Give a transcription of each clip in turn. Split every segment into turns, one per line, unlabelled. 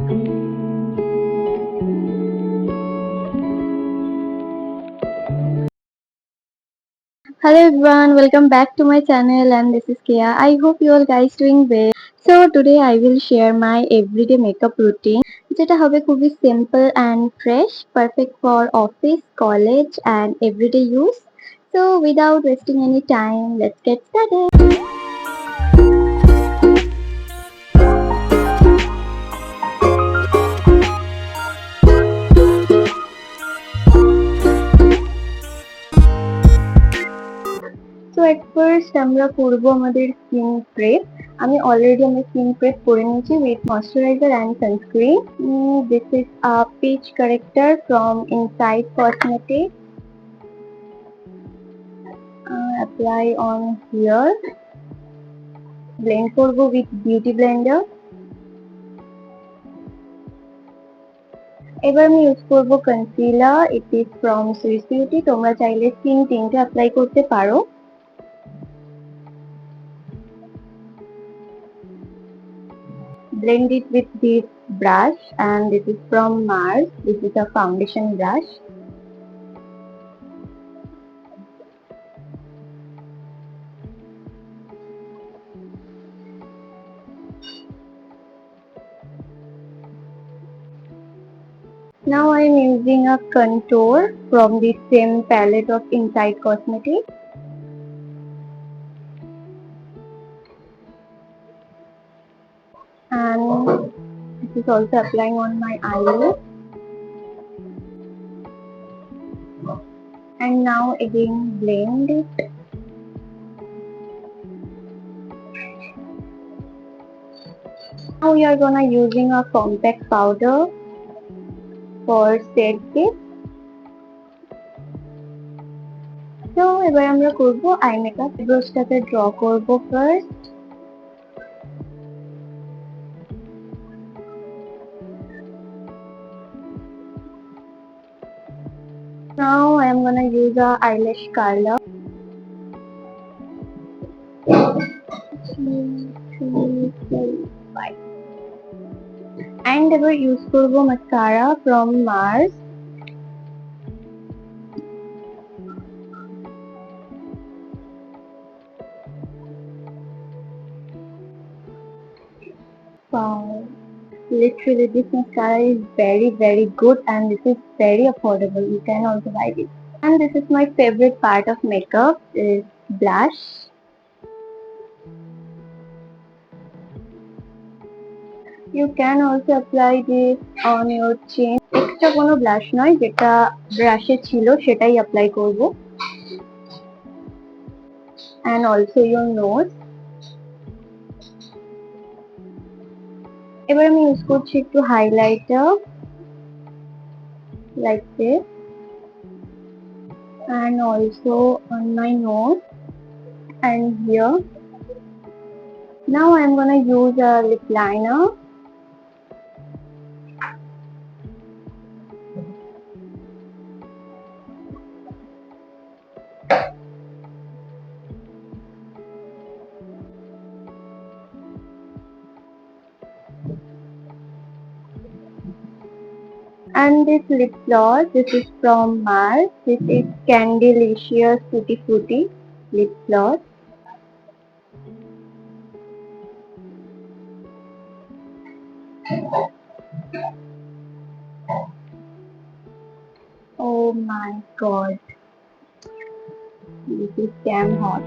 Hello everyone, welcome back to my channel and this is Kia. I hope you all guys doing well. So today I will share my everyday makeup routine যেটা হবে খুবই simple and fresh, perfect for office, college and everyday use. So without wasting any time, let's get started. So at first আমরা করব আমাদের skin prep. আমি already আমার skin prep করে নিয়েছি with moisturizer and sunscreen. This is a peach corrector from Inside Cosmetics. Apply on here. Blend করব with beauty blender. এবার আমি ইউজ করব concealer. It is from Swiss Beauty. তোমরা চাইলে স্কিন টিন্টে অ্যাপ্লাই করতে পারো। Blend it with this brush and this is from Mars. This is a foundation brush. Now I am using a contour from the same palette of Inside Cosmetics. And this is also applying on my eyelid. And now again blend it. Now we are gonna using a compact powder for set it. So এবার আমরা করব eye makeup. ব্রাশটাকে draw করব first. Now I am gonna use a eyelash curler. 2, 3, 4, 5. And এবার use করব mascara from Mars. Wow, literally this mascara is very good and this is very affordable. You can also buy it. And this is my favorite part of makeup is blush. You can also apply this on your chin. Extra কোনো blush নয়, যেটা ব্রাশে ছিল সেটাই apply করব। And also your nose. এবার আমি use করছি একটু highlighter like this and also on my nose and here. Now I am gonna use a lip liner. And this lip gloss, this is from Mars. This is Candylicious Tutti Frutti lip gloss. Oh my god, this is damn hot.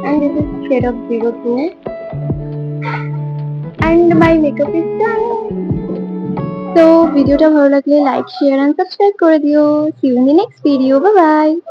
And this is shade of 02. And my makeup is done. So ভিডিওটা ভালো লাগলে like share and subscribe করে দিও। See you in the next video. Bye bye.